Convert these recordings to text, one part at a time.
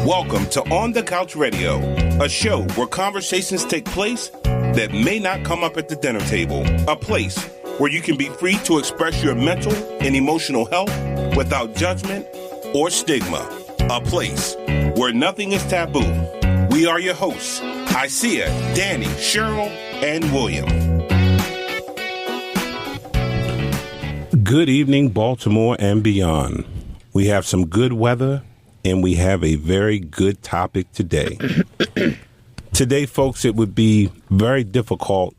Welcome to On the Couch Radio, a show where conversations take place that may not come up at the dinner table. A place where you can be free to express your mental and emotional health without judgment or stigma. A place where nothing is taboo. We are your hosts, Isaiah, Danny, Cheryl, and William. Good evening, Baltimore and beyond. We have some good weather, and we have a very good topic today. Today, folks, it would be very difficult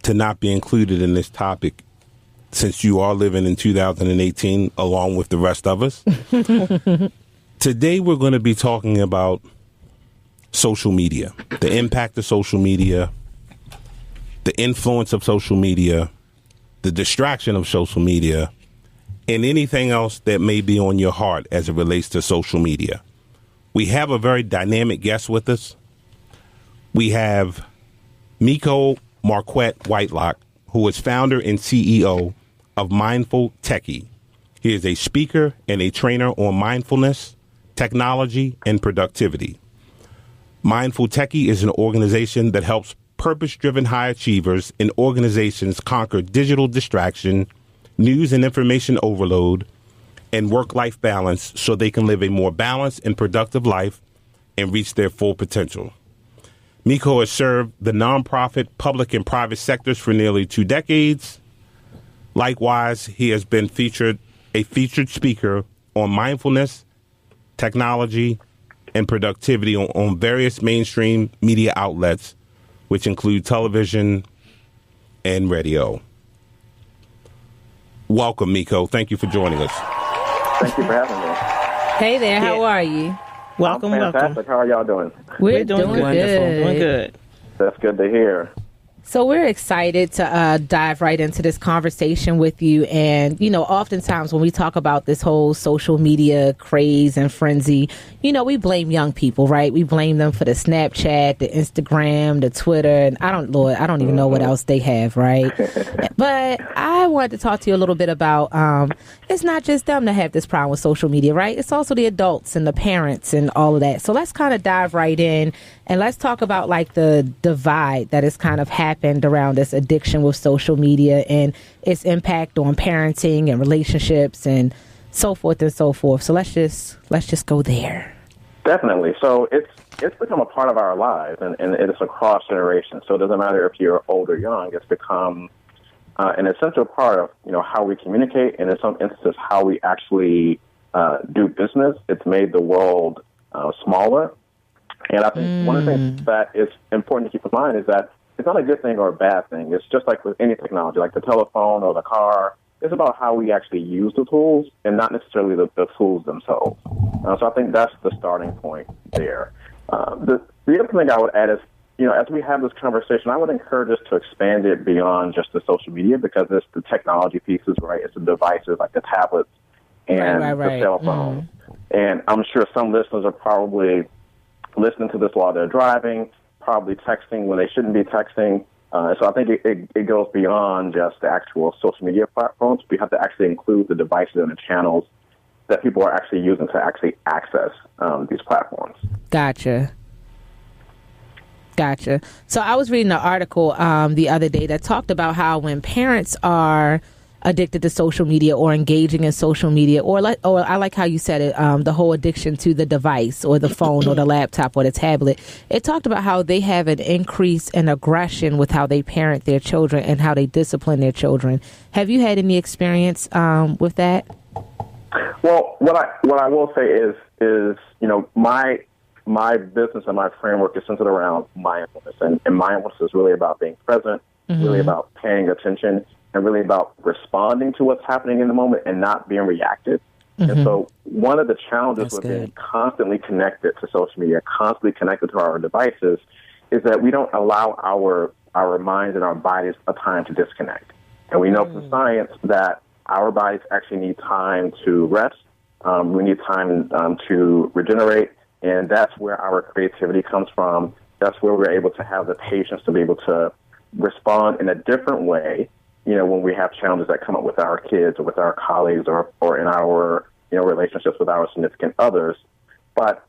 to not be included in this topic since you are living in 2018 along with the rest of us. Today, we're going to be talking about social media, the impact of social media, the influence of social media, the distraction of social media, and anything else that may be on your heart as it relates to social media. We have a very dynamic guest with us. We have Miko Marquette Whitelock, who is founder and CEO of Mindful Techie. He is a speaker and a trainer on mindfulness, technology, and productivity. Mindful Techie is an organization that helps purpose-driven high achievers in organizations conquer digital distraction, news and information overload, and work-life balance so they can live a more balanced and productive life and reach their full potential. Miko has served the nonprofit, public, and private sectors for nearly 2 decades. Likewise, he has been a featured speaker on mindfulness, technology, and productivity on various mainstream media outlets, which include television and radio. Welcome, Miko. Thank you for joining us. Thank you for having me. Hey there, how are you? Welcome. How are y'all doing? We're doing wonderful. Doing good. That's good to hear. So we're excited to dive right into this conversation with you. And, you know, oftentimes when we talk about this whole social media craze and frenzy, you know, we blame young people, right? We blame them for the Snapchat, the Instagram, the Twitter, and I don't even know what else they have, right? But I wanted to talk to you a little bit about it's not just them that have this problem with social media, right? It's also the adults and the parents and all of that. So let's kind of dive right in and let's talk about like the divide that has kind of happened around this addiction with social media and its impact on parenting and relationships and so forth and so forth. So let's just go there. Definitely. So it's become a part of our lives, and it's across generations. So it doesn't matter if you're old or young. It's become an essential part of how we communicate, and in some instances how we actually do business. It's made the world smaller, and I think one of the things that is important to keep in mind is that it's not a good thing or a bad thing. It's just like with any technology, like the telephone or the car. It's about how we actually use the tools and not necessarily the tools themselves. So I think that's the starting point there. The other thing I would add is, as we have this conversation, I would encourage us to expand it beyond just the social media, because it's the technology pieces, right? It's the devices like the tablets and the cell phones. And I'm sure some listeners are probably listening to this while they're driving, probably texting when they shouldn't be texting. So I think it goes beyond just the actual social media platforms. We have to actually include the devices and the channels that people are actually using to actually access these platforms. Gotcha. So I was reading an article the other day that talked about how when parents are addicted to social media or engaging in social media, or I like how you said it, the whole addiction to the device or the phone or the laptop or the tablet, it talked about how they have an increase in aggression with how they parent their children and how they discipline their children. Have you had any experience with that? Well, what I will say is my business and my framework is centered around mindfulness, and mindfulness is really about being present, really about paying attention, and really about responding to what's happening in the moment and not being reactive. And so one of the challenges with being constantly connected to social media, constantly connected to our devices, is that we don't allow our minds and our bodies a time to disconnect. And we know from science that our bodies actually need time to rest. We need time to regenerate. And that's where our creativity comes from. That's where we're able to have the patience to be able to respond in a different way, when we have challenges that come up with our kids or with our colleagues or in our, relationships with our significant others. But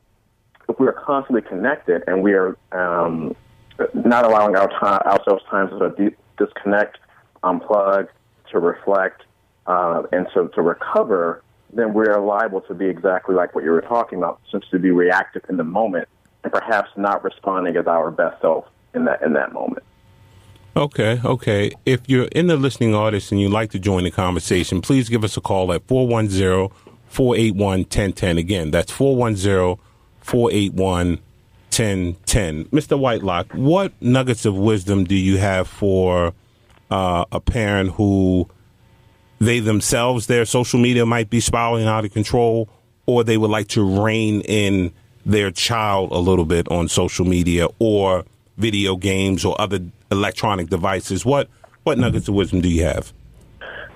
if we are constantly connected and we are not allowing ourselves time to sort of disconnect, unplug, to reflect, and so to recover, then we are liable to be exactly like what you were talking about, since to be reactive in the moment and perhaps not responding as our best self in that moment. Okay. If you're in the listening audience and you'd like to join the conversation, please give us a call at 410-481-1010. Again, that's 410-481-1010. Mr. Whitelock, what nuggets of wisdom do you have for a parent who they themselves, their social media might be spiraling out of control, or they would like to rein in their child a little bit on social media or video games or other electronic devices? What nuggets of wisdom do you have?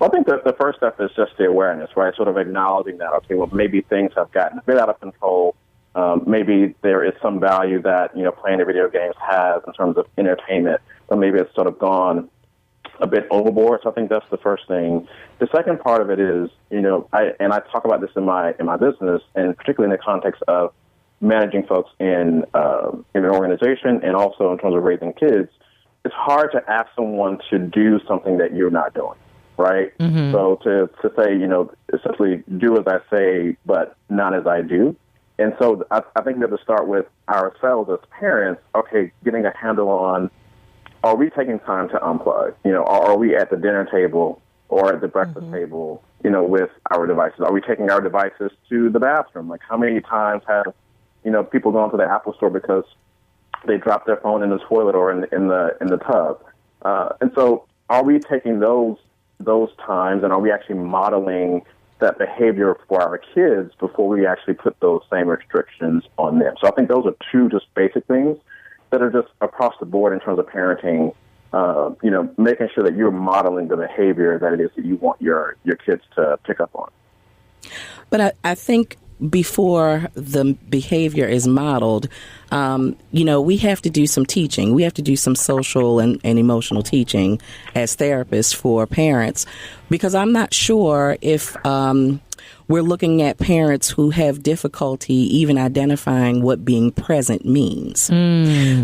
Well, I think that the first step is just the awareness, right? Sort of acknowledging that, okay, well, maybe things have gotten a bit out of control. Maybe there is some value that, playing the video games has in terms of entertainment, but maybe it's sort of gone a bit overboard. So I think that's the first thing. The second part of it is, I talk about this in my business, and particularly in the context of managing folks in an organization and also in terms of raising kids. It's hard to ask someone to do something that you're not doing, right? Mm-hmm. So to say, essentially do as I say, but not as I do. And so I think we have to start with ourselves as parents, okay, getting a handle on, are we taking time to unplug? Are we at the dinner table or at the breakfast table, with our devices? Are we taking our devices to the bathroom? Like, how many times have, people gone to the Apple store because they dropped their phone in the toilet or in the tub? And so are we taking those times, and are we actually modeling that behavior for our kids before we actually put those same restrictions on them? So I think those are two just basic things that are just across the board in terms of parenting, making sure that you're modeling the behavior that it is that you want your kids to pick up on. But I think before the behavior is modeled, we have to do some teaching. We have to do some social and emotional teaching as therapists for parents, because I'm not sure if we're looking at parents who have difficulty even identifying what being present means.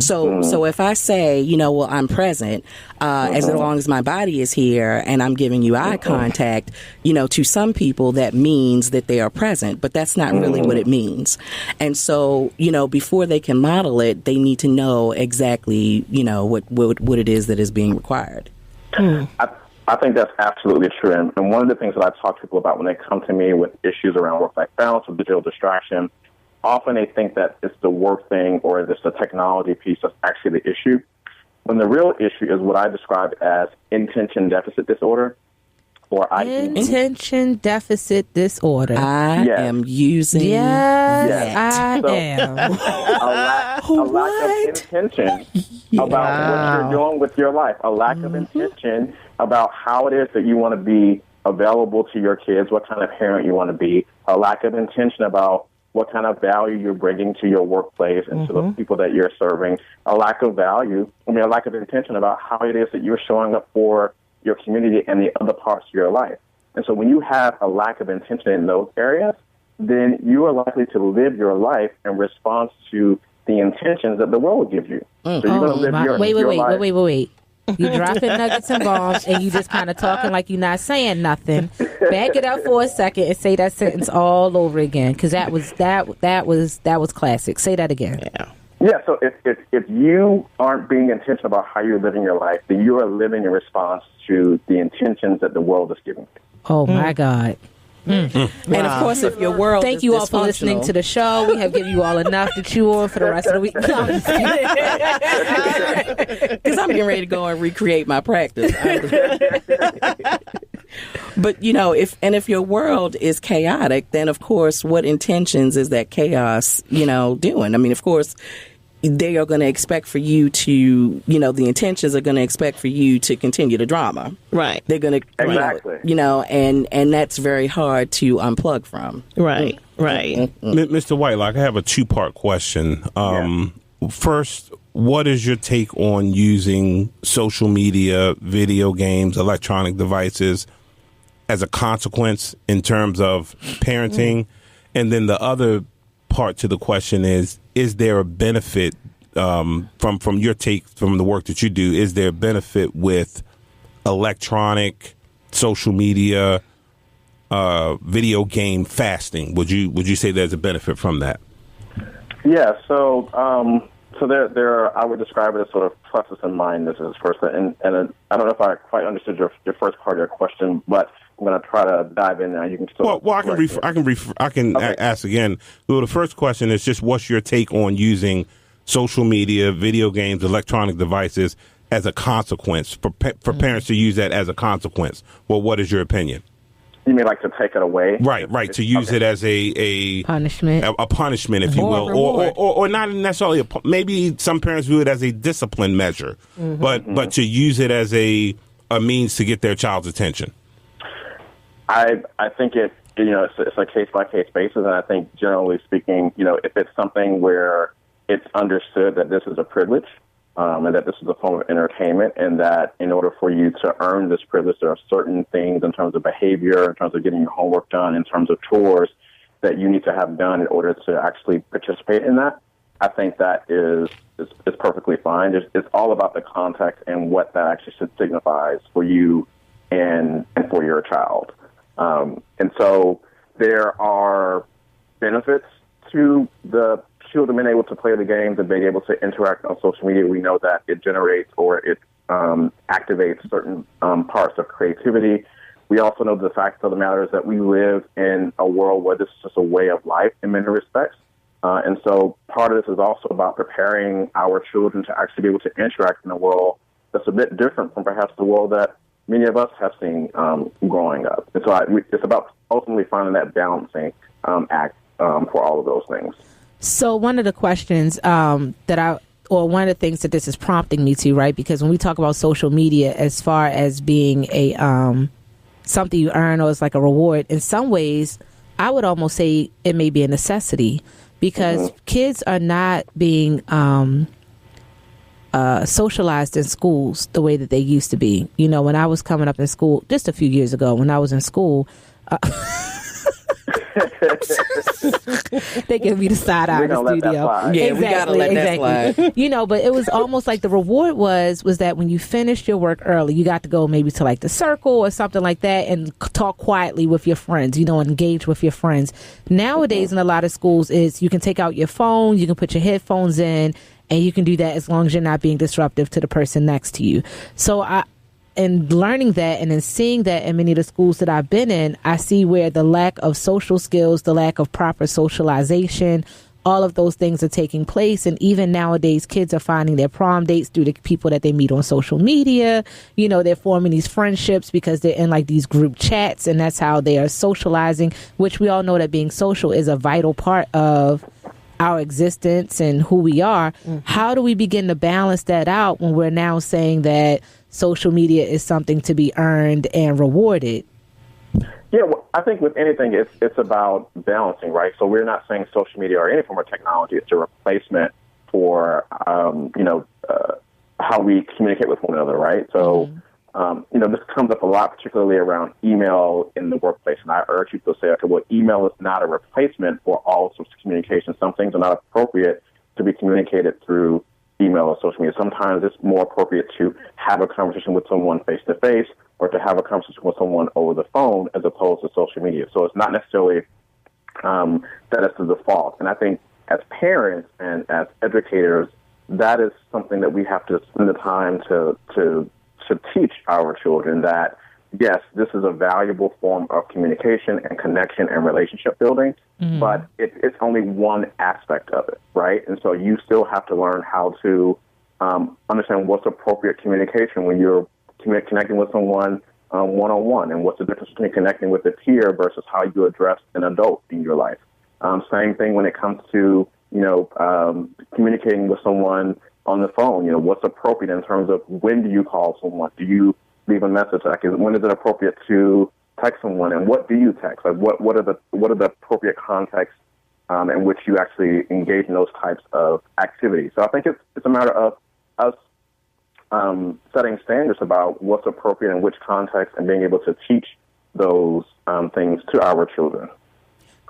So if I say, I'm present, as long as my body is here and I'm giving you eye contact, to some people that means that they are present, but that's not really what it means. And so, before they can model it, they need to know exactly, what it is that is being required. I think that's absolutely true. And one of the things that I talk to people about when they come to me with issues around work-life balance or digital distraction, often they think that it's the work thing or it's the technology piece that's actually the issue, when the real issue is what I describe as intention deficit disorder, or IDD. Intention deficit disorder. I am using that. I am. A lack of intention about what you're doing with your life, a lack of intention about how it is that you want to be available to your kids, what kind of parent you want to be, a lack of intention about what kind of value you're bringing to your workplace and to the people that you're serving, a lack of intention about how it is that you're showing up for your community and the other parts of your life. And so when you have a lack of intention in those areas, then you are likely to live your life in response to the intentions that the world will give you. So you're going to live your life. Wait. You dropping nuggets and bombs, and you just kind of talking like you're not saying nothing. Back it up for a second and say that sentence all over again, because that was classic. Say that again. Yeah. So if you aren't being intentional about how you're living your life, then you are living in response to the intentions that the world is giving you. Oh my God. And of course, if your world Thank you all for listening to the show. We have given you all enough to chew on for the rest of the week. Because I'm getting ready to go and recreate my practice. But if your world is chaotic, then of course, what intentions is that chaos, doing? I mean, of course, they are going to expect for you to, the intentions are going to expect for you to continue the drama. Right. They're going to, exactly. And that's very hard to unplug from. Right. Mr. Whitelock, I have a two-part question. First, what is your take on using social media, video games, electronic devices as a consequence in terms of parenting? And then the other part to the question is there a benefit from your take from the work that you do? Is there a benefit with electronic, social media, video game fasting? Would you say there's a benefit from that? Yeah. So there I would describe it as sort of pluses and minuses first. And I don't know if I quite understood your first part of your question, but I'm going to try to dive in now. You can still I can okay. ask again. Well, the first question is just what's your take on using social media, video games, electronic devices as a consequence for parents to use that as a consequence? Well, what is your opinion? You mean like to take it away? Right. To use it as a punishment, a punishment, if you will, or not necessarily. Maybe some parents view it as a discipline measure, but to use it as a means to get their child's attention. I think it's a case by case basis, and I think generally speaking, if it's something where it's understood that this is a privilege, and that this is a form of entertainment, and that in order for you to earn this privilege, there are certain things in terms of behavior, in terms of getting your homework done, in terms of chores that you need to have done in order to actually participate in that. I think that is perfectly fine. It's all about the context and what that actually signifies for you and for your child. And so there are benefits to the children being able to play the games and being able to interact on social media. We know that it generates or it activates certain parts of creativity. We also know the fact of the matter is that we live in a world where this is just a way of life in many respects. And so part of this is also about preparing our children to actually be able to interact in a world that's a bit different from perhaps the world that many of us have seen growing up. And so it's about ultimately finding that balancing act for all of those things. So one of the questions one of the things that this is prompting me to, right? Because when we talk about social media as far as being a something you earn or it's like a reward, in some ways, I would almost say it may be a necessity because kids are not being socialized in schools the way that they used to be. When I was coming up in school, just a few years ago, when I was in school, they give me the side eye in the studio. Yeah, exactly, we gotta let that slide. But it was almost like the reward was that when you finished your work early, you got to go maybe to like the circle or something like that and talk quietly with your friends, and engage with your friends. Nowadays, in a lot of schools, is you can take out your phone, you can put your headphones in, and you can do that as long as you're not being disruptive to the person next to you. So and learning that and then seeing that in many of the schools that I've been in, I see where the lack of social skills, the lack of proper socialization, all of those things are taking place. And even nowadays, kids are finding their prom dates through the people that they meet on social media. They're forming these friendships because they're in like these group chats, and that's how they are socializing, which we all know that being social is a vital part of our existence and who we are. How do we begin to balance that out when we're now saying that social media is something to be earned and rewarded? Yeah, well, I think with anything, it's about balancing, right? So we're not saying social media or any form of technology is a replacement for, how we communicate with one another, right? So, this comes up a lot, particularly around email in the workplace. And I urge people to say, okay, well, email is not a replacement for all sorts of communication. Some things are not appropriate to be communicated through email or social media. Sometimes it's more appropriate to have a conversation with someone face-to-face or to have a conversation with someone over the phone as opposed to social media. So it's not necessarily that it's the default. And I think as parents and as educators, that is something that we have to spend the time to teach our children that, yes, this is a valuable form of communication and connection and relationship building, but it's only one aspect of it, right? And so you still have to learn how to understand what's appropriate communication when you're connecting with someone one-on-one, and what's the difference between connecting with a peer versus how you address an adult in your life. Same thing when it comes to, communicating with someone on the phone. What's appropriate in terms of when do you call someone? Do you leave a message? Like, when is it appropriate to text someone, and what do you text? Like, what are the appropriate contexts in which you actually engage in those types of activities? So I think it's a matter of us setting standards about what's appropriate in which context and being able to teach those things to our children.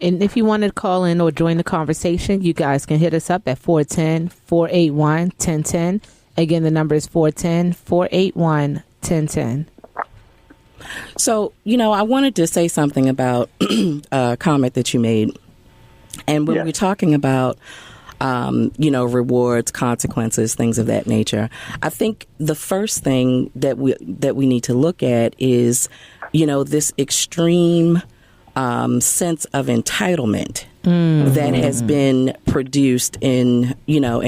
And if you want to call in or join the conversation, you guys can hit us up at 410-481-1010. Again, the number is 410-481-1010. So, I wanted to say something about a comment that you made. And when we're talking about, rewards, consequences, things of that nature, I think the first thing that we need to look at is, this extreme sense of entitlement that has been produced in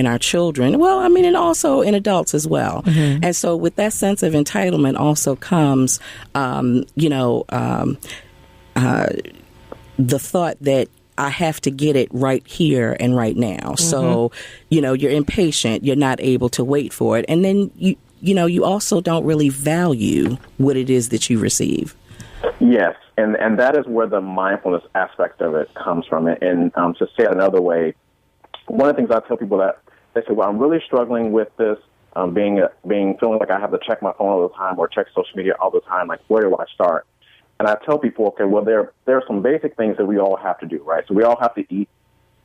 our children. Well, and also in adults as well. And so with that sense of entitlement also comes, the thought that I have to get it right here and right now. So, you're impatient. You're not able to wait for it. And then, you also don't really value what it is that you receive. Yes, and that is where the mindfulness aspect of it comes from. And to say it another way, one of the things I tell people that they say, well, I'm really struggling with this, feeling like I have to check my phone all the time or check social media all the time. Like, where do I start? And I tell people, okay, well, there are some basic things that we all have to do, right? So we all have to eat.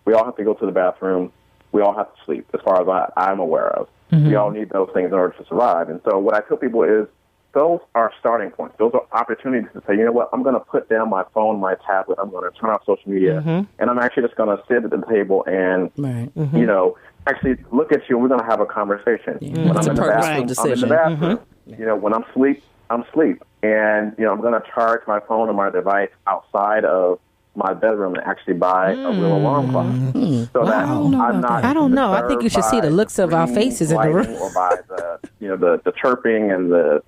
We all have to go to the bathroom. We all have to sleep, as far as I'm aware of. We all need those things in order to survive. And so what I tell people is those are starting points. Those are opportunities to say, you know what, I'm going to put down my phone, my tablet. I'm going to turn off social media. And I'm actually just going to sit at the table and, actually look at you. And we're going to have a conversation. When I'm in the bathroom, I'm in the bathroom. When I'm asleep, I'm asleep. And, I'm going to charge my phone or my device outside of my bedroom and actually buy a real alarm clock. So that I'm not. I don't know. I think you should see the looks of our faces in the room. Or by the, the chirping and the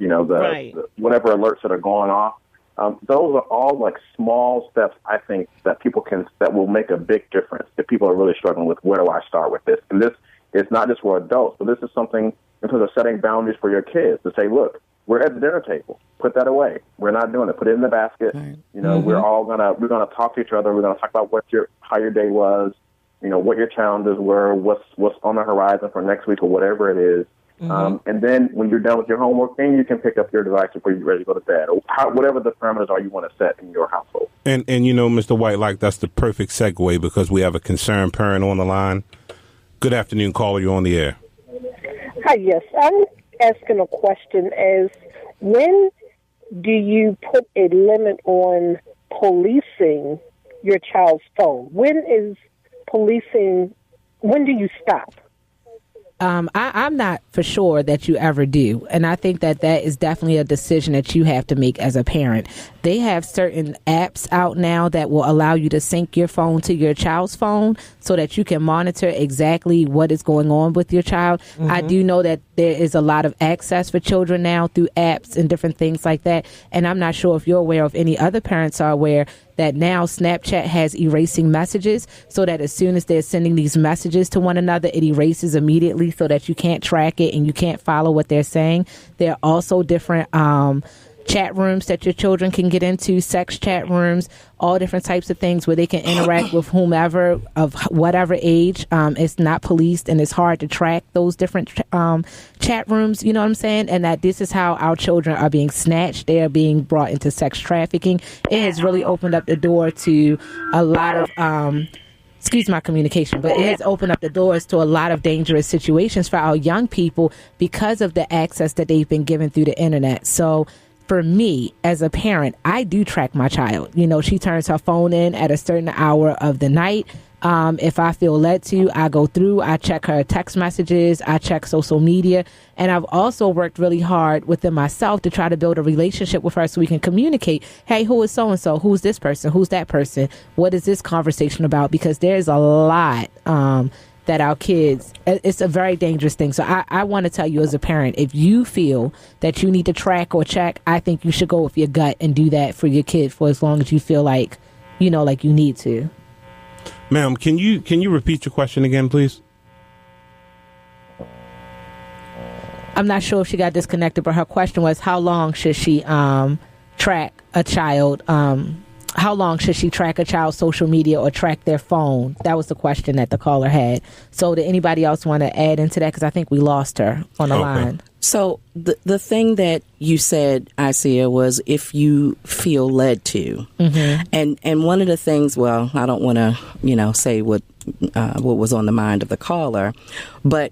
whatever alerts that are going off. Those are all like small steps, I think, that that will make a big difference if people are really struggling with where do I start with this. And this is not just for adults, but this is something in terms of setting boundaries for your kids to say, look, we're at the dinner table. Put that away. We're not doing it. Put it in the basket. Right. We're gonna talk to each other. We're gonna talk about how your day was. What your challenges were. What's on the horizon for next week or whatever it is. And then when you're done with your homework, then you can pick up your device before you're ready to go to bed, or whatever the parameters are you want to set in your household. And Mr. White, that's the perfect segue because we have a concerned parent on the line. Good afternoon, caller. You're on the air. Hi, yes. I'm asking a question as when do you put a limit on policing your child's phone? When do you stop? I'm not for sure that you ever do. And I think that is definitely a decision that you have to make as a parent. They have certain apps out now that will allow you to sync your phone to your child's phone so that you can monitor exactly what is going on with your child. I do know that there is a lot of access for children now through apps and different things like that. And I'm not sure if you're aware of any other parents are aware that now Snapchat has erasing messages so that as soon as they're sending these messages to one another, it erases immediately so that you can't track it and you can't follow what they're saying. There are also different chat rooms that your children can get into, sex chat rooms, all different types of things where they can interact with whomever of whatever age. It's not policed and it's hard to track those different chat rooms, you know what I'm saying? And that this is how our children are being snatched. They are being brought into sex trafficking. It has really opened up the door to a lot of excuse my communication, but it has opened up the doors to a lot of dangerous situations for our young people because of the access that they've been given through the internet. So for me, as a parent, I do track my child. She turns her phone in at a certain hour of the night. If I feel led to, I go through, I check her text messages, I check social media. And I've also worked really hard within myself to try to build a relationship with her so we can communicate. Hey, who is so-and-so? Who's this person? Who's that person? What is this conversation about? Because there's a lot that our kids, it's a very dangerous thing. So I want to tell you as a parent, if you feel that you need to track or check, I think you should go with your gut and do that for your kid for as long as you feel like, like you need to. Ma'am, can you repeat your question again, please? I'm not sure if she got disconnected, but her question was, how long should she track a child? How long should she track a child's social media or track their phone? That was the question that the caller had. So did anybody else want to add into that? Because I think we lost her on the line. So the thing that you said, Isaiah, was if you feel led to, and one of the things. Well, I don't want to say what was on the mind of the caller, but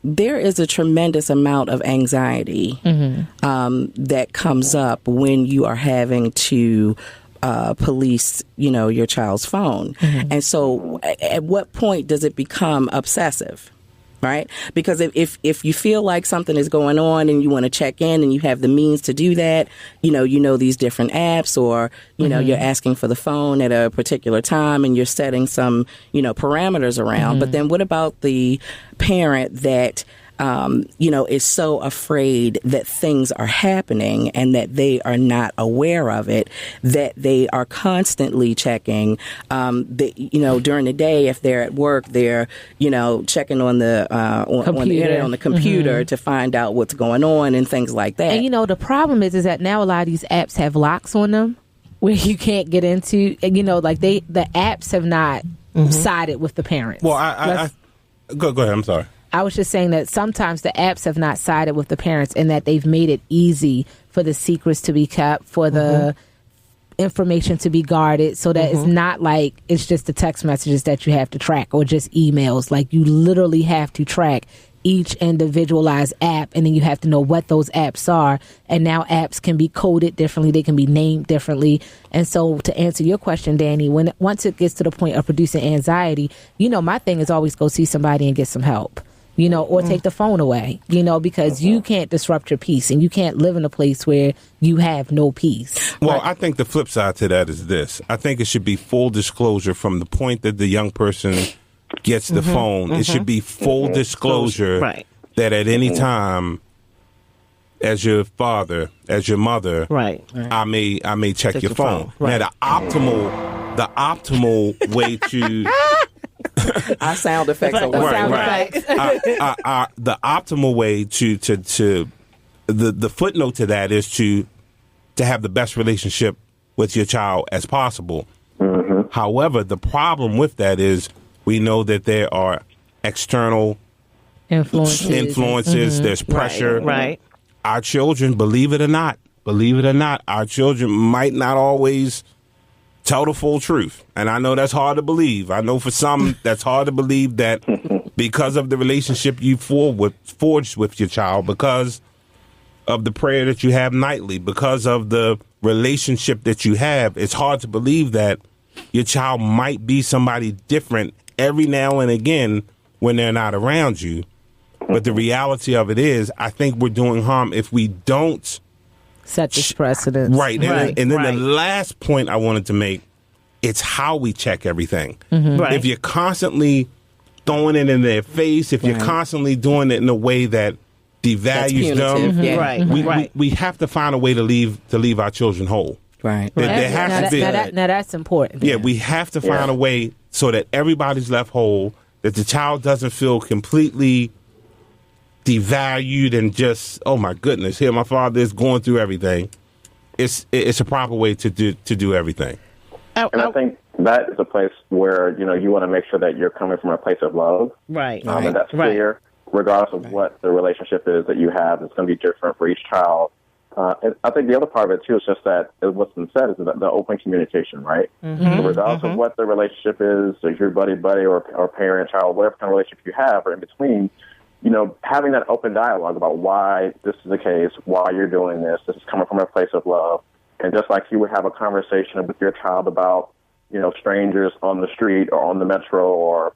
there is a tremendous amount of anxiety that comes up when you are having to police, your child's phone, and so at what point does it become obsessive? Right? Because if you feel like something is going on and you want to check in and you have the means to do that, these different apps, or, you're asking for the phone at a particular time and you're setting some, parameters around. But then what about the parent that is so afraid that things are happening and that they are not aware of it, that they are constantly checking, during the day, if they're at work, they're, checking on the, on the computer to find out what's going on and things like that. And, the problem is that now a lot of these apps have locks on them where you can't get into, the apps have not sided with the parents. Well, I go ahead. I'm sorry. I was just saying that sometimes the apps have not sided with the parents and that they've made it easy for the secrets to be kept, for the information to be guarded, so that it's not like it's just the text messages that you have to track or just emails. Like, you literally have to track each individualized app, and then you have to know what those apps are. And now apps can be coded differently. They can be named differently. And so to answer your question, Danny, once it gets to the point of producing anxiety, my thing is always go see somebody and get some help. Or take the phone away, because you can't disrupt your peace and you can't live in a place where you have no peace. Well, I think the flip side to that is this. I think it should be full disclosure from the point that the young person gets the phone. It should be full disclosure that at any time, as your father, as your mother, I may check your phone. Now, the optimal way to... Our sound effects are right. The optimal way to the footnote to that is to have the best relationship with your child as possible. However, the problem with that is we know that there are external influences. There's pressure. Right. Our children, believe it or not, our children might not always tell the full truth. And I know that's hard to believe. I know for some that's hard to believe that because of the relationship you forged with your child, because of the prayer that you have nightly, because of the relationship that you have, it's hard to believe that your child might be somebody different every now and again when they're not around you. But the reality of it is, I think we're doing harm if we don't set this precedent. Right. And then the last point I wanted to make, it's how we check everything. If you're constantly throwing it in their face, if you're constantly doing it in a way that devalues them, we have to find a way to leave our children whole. Right. There has to be. Now that's important. Yeah, we have to find a way so that everybody's left whole, that the child doesn't feel completely devalued and just, oh my goodness, here my father is going through everything. It's a proper way to do everything. And I think that is a place where you want to make sure that you're coming from a place of love, and that's clear, regardless of what the relationship is that you have. It's going to be different for each child. And I think the other part of it too is just that what's been said is the open communication, right? So regardless of what the relationship is, if you're buddy or parent, child, whatever kind of relationship you have, or in between. Having that open dialogue about why this is the case, why you're doing this is coming from a place of love. And just like you would have a conversation with your child about, strangers on the street or on the metro or,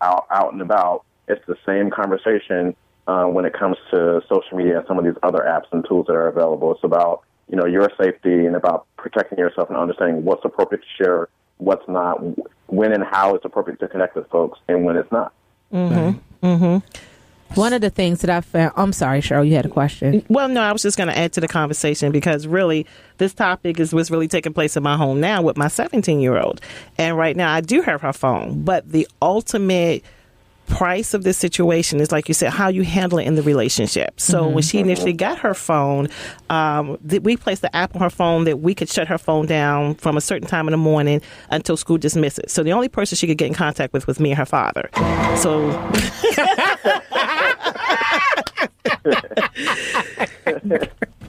out and about, it's the same conversation when it comes to social media and some of these other apps and tools that are available. It's about, your safety and about protecting yourself and understanding what's appropriate to share, what's not, when and how it's appropriate to connect with folks, and when it's not. One of the things that I found, I'm sorry, Cheryl, you had a question. Well, no, I was just going to add to the conversation because really this topic is what's really taking place in my home now with my 17-year-old. And right now I do have her phone, but the ultimate price of this situation is, like you said, how you handle it in the relationship. So when she initially got her phone, we placed the app on her phone that we could shut her phone down from a certain time in the morning until school dismisses. So the only person she could get in contact with was me and her father. So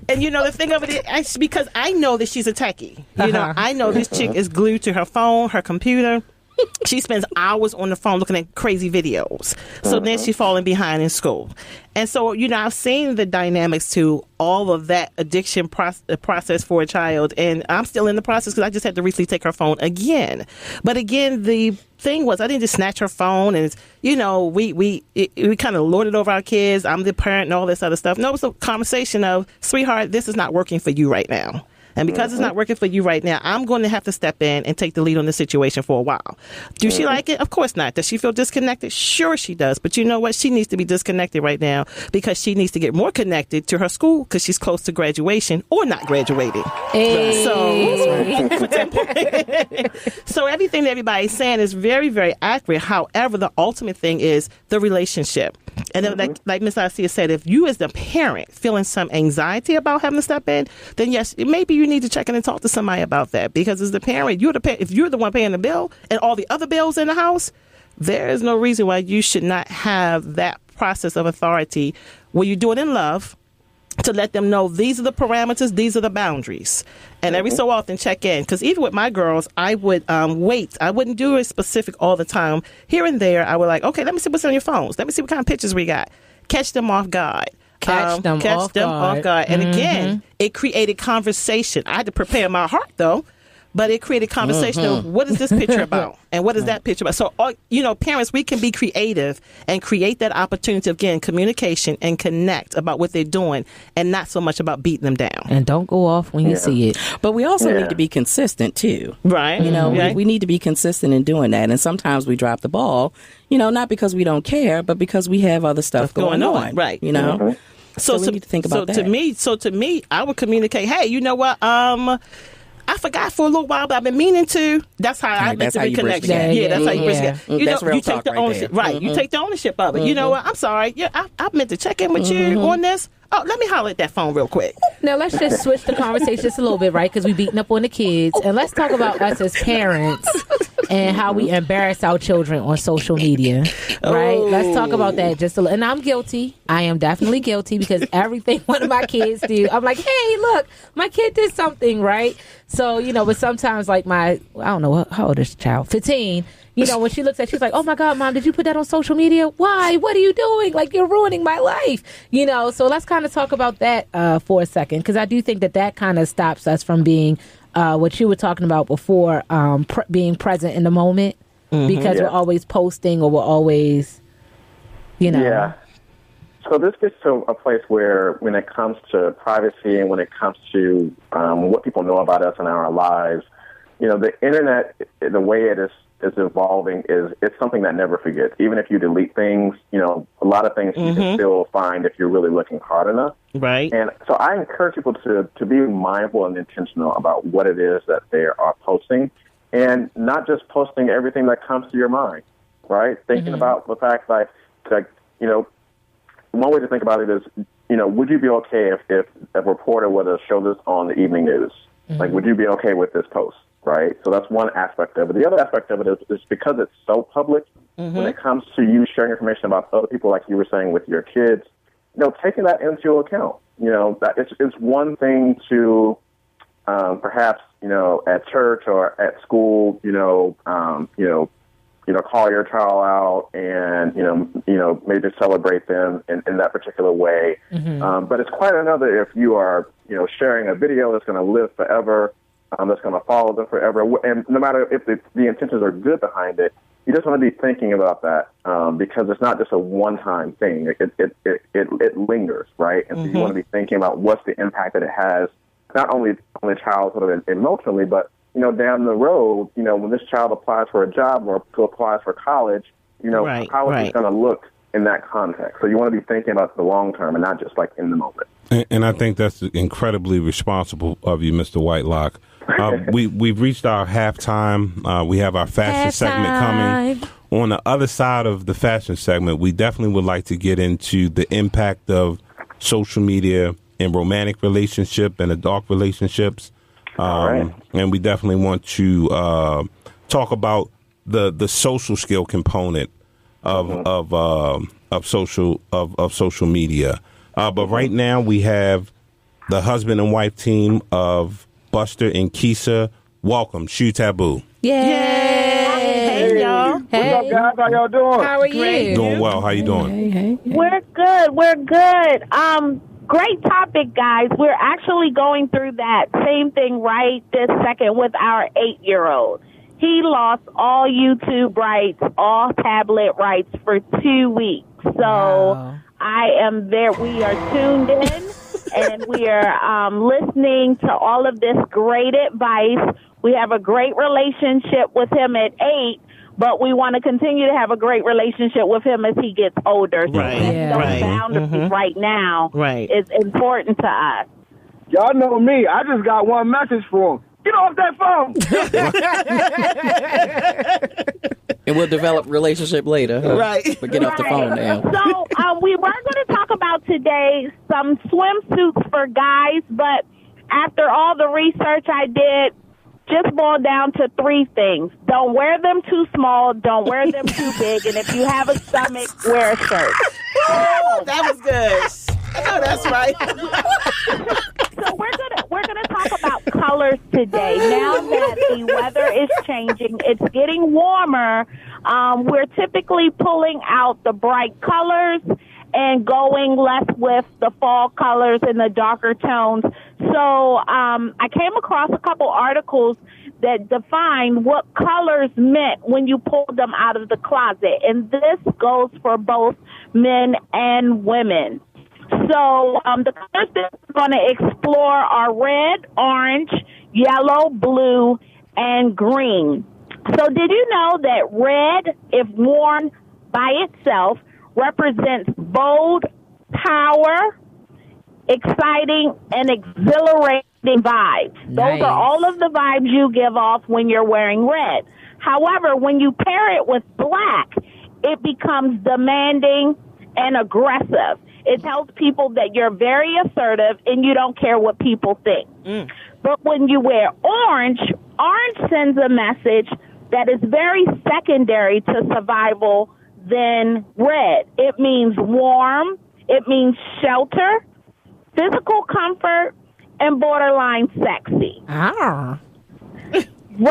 And the thing of it is, because I know that she's a techie. I know this chick is glued to her phone, her computer. She spends hours on the phone looking at crazy videos. So then she's falling behind in school. And so, I've seen the dynamics to all of that addiction process for a child. And I'm still in the process because I just had to recently take her phone again. But again, the thing was, I didn't just snatch her phone and, we kind of lorded over our kids. I'm the parent and all this other stuff. No, it was a conversation of, sweetheart, this is not working for you right now. And because it's not working for you right now, I'm going to have to step in and take the lead on the situation for a while. Do she like it? Of course not. Does she feel disconnected? Sure she does. But you know what? She needs to be disconnected right now because she needs to get more connected to her school because she's close to graduation or not graduating. Hey. So everything that everybody's saying is very, very accurate. However, the ultimate thing is the relationship. And then, like Ms. Isaiah said, if you as the parent feeling some anxiety about having to step in, then yes, maybe you need to check in and talk to somebody about that. Because as the parent, if you're the one paying the bill and all the other bills in the house, there is no reason why you should not have that process of authority where you do it in love to let them know these are the parameters, these are the boundaries. And every so often check in. Because even with my girls, I would wait. I wouldn't do it specific all the time. Here and there, I would like, okay, let me see what's on your phones. Let me see what kind of pictures we got. Catch them off guard. Catch them off guard. And again, it created conversation. I had to prepare my heart, though. But it created conversation of what is this picture about and what is that picture about. So, parents, we can be creative and create that opportunity of, again, communication and connect about what they're doing and not so much about beating them down. And don't go off when you see it. But we also need to be consistent, too. Right. We need to be consistent in doing that. And sometimes we drop the ball, not because we don't care, but because we have other stuff going on. Right. So we need to think about that. To me, I would communicate, hey, you know what? I forgot for a little while, but I've been meaning to. That's how I make the reconnection. That's how you bridge the gap. You take the ownership. Right. You take the ownership of it. You know what? I'm sorry. Yeah, I meant to check in with you on this. Oh, let me holler at that phone real quick. Now, let's just switch the conversation just a little bit, right? Because we're beating up on the kids. And let's talk about us as parents and how we embarrass our children on social media, right? Let's talk about that just a little. And I'm guilty. I am definitely guilty because everything one of my kids do, I'm like, hey, look, my kid did something, right? So, but sometimes like I don't know, how old is the child? 15. When she looks at it, she's like, oh, my God, Mom, did you put that on social media? Why? What are you doing? Like, you're ruining my life. So let's kind of talk about that for a second, because I do think that kind of stops us from being what you were talking about before, being present in the moment, because we're always posting or we're always, Yeah. So this gets to a place where when it comes to privacy and when it comes to what people know about us and our lives, the Internet, the way it is evolving it's something that never forgets. Even if you delete things, a lot of things you can still find if you're really looking hard enough. Right. And so I encourage people to be mindful and intentional about what it is that they are posting, and not just posting everything that comes to your mind, right? Thinking about the fact that, one way to think about it is, would you be okay if a reporter were to show this on the evening news? Like, would you be okay with this post? Right. So that's one aspect of it. The other aspect of it is because it's so public, when it comes to you sharing information about other people, like you were saying with your kids, taking that into account. That it's one thing to perhaps, at church or at school, call your child out and, maybe celebrate them in that particular way. But it's quite another if you are, sharing a video that's going to live forever, that's going to follow them forever. And no matter if the intentions are good behind it, you just want to be thinking about that because it's not just a one-time thing. It lingers, right? And so you want to be thinking about what's the impact that it has, not only on the child sort of emotionally, but, down the road, when this child applies for a job or applies for college, how is it going to look in that context? So you want to be thinking about the long term and not just like in the moment. And I think that's incredibly responsible of you, Mr. Whitelock. We've reached our halftime. We have our fashion segment coming. On the other side of the fashion segment, we definitely would like to get into the impact of social media in romantic relationship and adult relationships. And we definitely want to talk about the social skill component of social media. But right now we have the husband and wife team of Buster and Keisha. Welcome, Shoe Taboo. Yay! Hey, y'all. Hey. What's up, guys? How y'all doing? How are you? Doing well. How you doing? Hey. We're good. We're good. Great topic, guys. We're actually going through that same thing right this second with our 8-year-old. He lost all YouTube rights, all tablet rights for 2 weeks. So Wow. I am there. We are tuned in and we are listening to all of this great advice. We have a great relationship with him at 8. But we want to continue to have a great relationship with him as he gets older. So Right, setting those right. boundaries right now is important to us. Y'all know me. I just got one message for him. Get off that phone. And we'll develop relationship later. Huh? Right. But get off the phone now. So we were going to talk about today some swimsuits for guys, but after all the research I did, just boiled down to 3 things. Don't wear them too small. Don't wear them too big. And if you have a stomach, wear a shirt. That was good. I know that's right. So we're gonna talk about colors today. Now that the weather is changing, it's getting warmer. We're typically pulling out the bright colors and going less with the fall colors and the darker tones. So I came across a couple articles that define what colors meant when you pulled them out of the closet. And this goes for both men and women. So the colors that we're going to explore are red, orange, yellow, blue, and green. So did you know that red, if worn by itself, represents bold, power, exciting, and exhilarating vibes? Nice. Those are all of the vibes you give off when you're wearing red. However, when you pair it with black, it becomes demanding and aggressive. It tells people that you're very assertive and you don't care what people think. But when you wear orange, orange sends a message that is very secondary to survival than red. It means warm, it means shelter, physical comfort, and borderline sexy. Ah.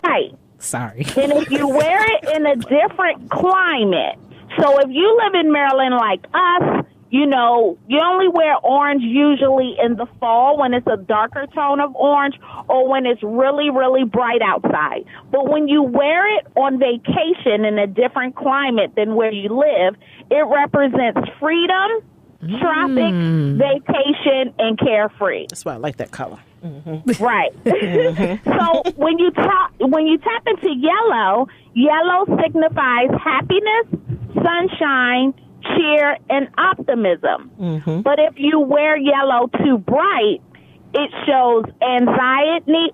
Right. Sorry. And if you wear it in a different climate, so if you live in Maryland like us, you know, you only wear orange usually in the fall when it's a darker tone of orange or when it's really, really bright outside. But when you wear it on vacation in a different climate than where you live, it represents freedom, tropic, vacation, and carefree. That's why I like that color. Right. So when you tap into yellow, yellow signifies happiness, sunshine, cheer, and optimism. But if you wear yellow too bright, it shows anxiety,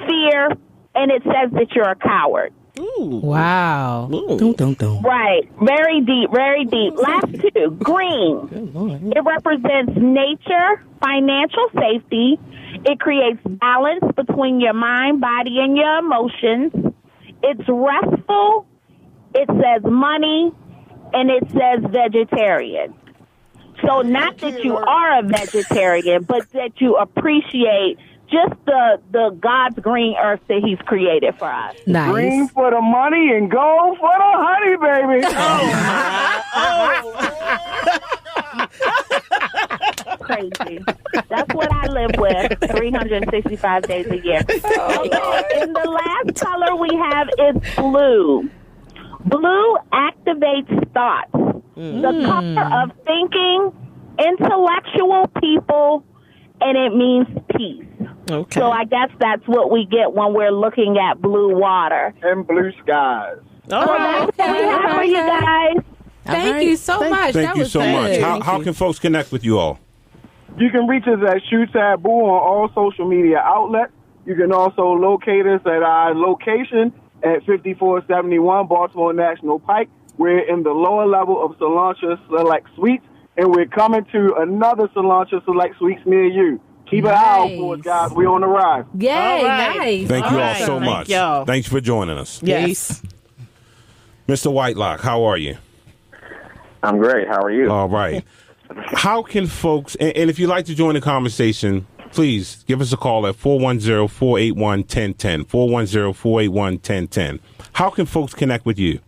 fear, and it says that you're a coward. Ooh. Wow. Ooh. Don't. Right. Very deep, very deep. Last 2, green. It represents nature, financial safety. It creates balance between your mind, body, and your emotions. It's restful. It says money, and it says vegetarian. So not that you are a vegetarian, but that you appreciate just the God's green earth that he's created for us. Nice. Green for the money and gold for the honey, baby. Crazy. That's what I live with 365 days a year. Okay, and the last color we have is blue. Blue activates thoughts. The color of thinking, intellectual people, and it means peace. Okay. So I guess that's what we get when we're looking at blue water. And blue skies. All So right. that's what we have for you guys. Thank you so much. Thank That you was so much. good. How can folks connect with you all? You can reach us at Shoe Taboo on all social media outlets. You can also locate us at our location at 5471 Baltimore National Pike. We're in the lower level of Cilantro Select Suites, and we're coming to another Cilantro Select Suites near you. Keep an eye out for us, guys. We're on the rise. Yay, All right. nice. Thank you all right. so Thank much. y'all. Thanks for joining us. Yes. Mr. Whitelock, how are you? I'm great. How are you? All right. How can folks, and if you'd like to join the conversation, please give us a call at 410-481-1010, 410-481-1010. How can folks connect with you?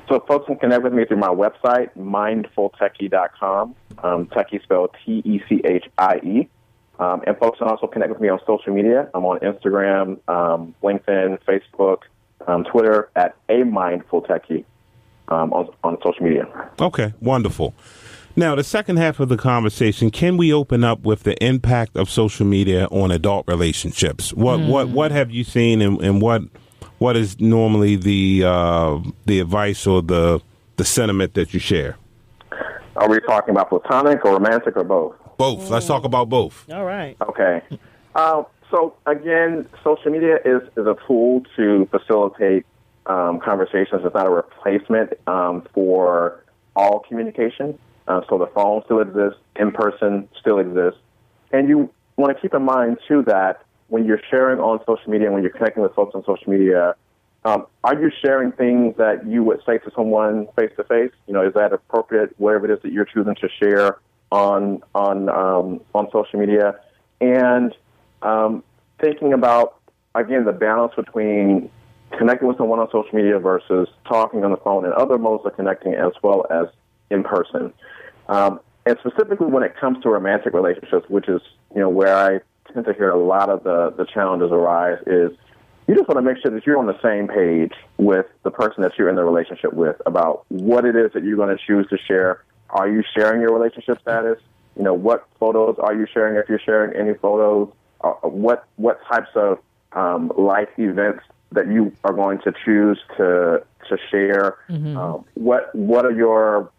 So folks can connect with me through my website, mindfultechie.com, techie spelled Techie. And folks can also connect with me on social media. I'm on Instagram, LinkedIn, Facebook, Twitter at A Mindful Techie on social media. Okay, wonderful. Now, the second half of the conversation, can we open up with the impact of social media on adult relationships? What have you seen, and what is normally the advice or the sentiment that you share? Are we talking about platonic or romantic or both? Both. Let's talk about both. All right. Okay. So again, social media is a tool to facilitate conversations. It's not a replacement for all communication. So the phone still exists, in-person still exists. And you want to keep in mind, too, that when you're sharing on social media, when you're connecting with folks on social media, are you sharing things that you would say to someone face-to-face? Is that appropriate, whatever it is that you're choosing to share on social media? And thinking about, again, the balance between connecting with someone on social media versus talking on the phone and other modes of connecting as well as in person. And specifically when it comes to romantic relationships, which is, where I tend to hear a lot of the challenges arise, is you just want to make sure that you're on the same page with the person that you're in the relationship with about what it is that you're going to choose to share. Are you sharing your relationship status? What photos are you sharing, if you're sharing any photos? What types of life events that you are going to choose to share? Mm-hmm. What are your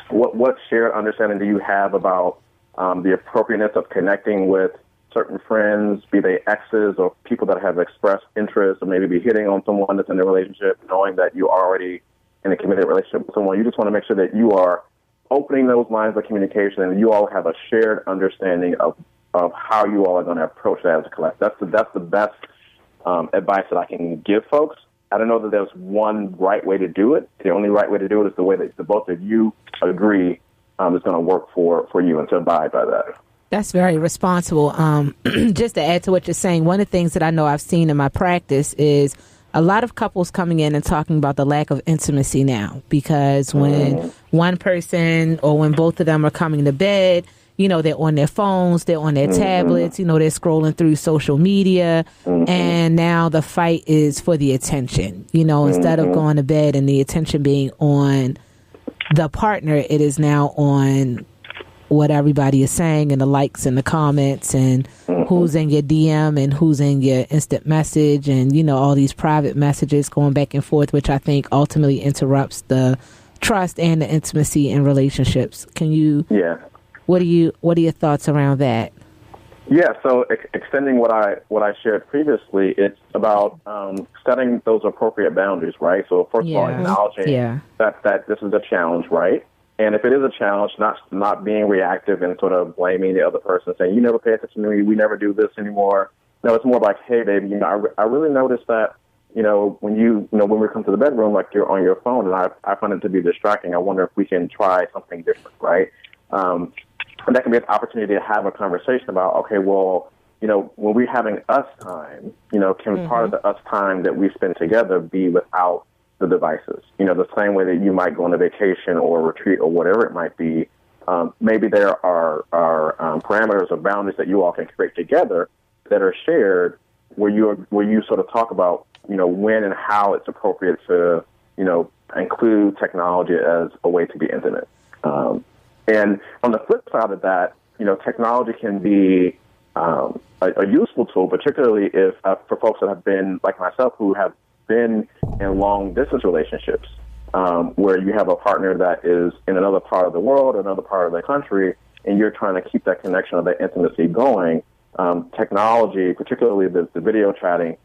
what shared understanding do you have about the appropriateness of connecting with certain friends, be they exes or people that have expressed interest, or maybe be hitting on someone that's in a relationship, knowing that you're already in a committed relationship with someone? You just want to make sure that you are opening those lines of communication and you all have a shared understanding of how you all are going to approach that as a collective. That's the best advice that I can give folks. I don't know that there's one right way to do it. The only right way to do it is the way that the both of you agree is going to work for you, and to abide by that. That's very responsible. Just to add to what you're saying, one of the things that I know I've seen in my practice is a lot of couples coming in and talking about the lack of intimacy now, because when one person or when both of them are coming to bed, they're on their phones, they're on their tablets, they're scrolling through social media, and now the fight is for the attention. Instead of going to bed and the attention being on the partner, it is now on what everybody is saying and the likes and the comments and who's in your DM and who's in your instant message and, all these private messages going back and forth, which I think ultimately interrupts the trust and the intimacy in relationships. Yeah. What are your thoughts around that? Yeah, so extending what I shared previously, it's about setting those appropriate boundaries, right? So first of all, acknowledging that this is a challenge, right? And if it is a challenge, not being reactive and sort of blaming the other person, saying, you never pay attention to me, we never do this anymore. No, it's more like, hey, baby, I really noticed that, when we come to the bedroom, like you're on your phone, and I find it to be distracting. I wonder if we can try something different, right? And that can be an opportunity to have a conversation about, okay, well, when we're having us time, can part of the us time that we spend together be without the devices? The same way that you might go on a vacation or a retreat or whatever it might be. Maybe there are parameters or boundaries that you all can create together that are shared, where you sort of talk about, when and how it's appropriate to, include technology as a way to be intimate. And on the flip side of that, technology can be a useful tool, particularly if for folks that have been, like myself, who have been in long-distance relationships, where you have a partner that is in another part of the world, another part of the country, and you're trying to keep that connection or that intimacy going. Technology, particularly the video chatting,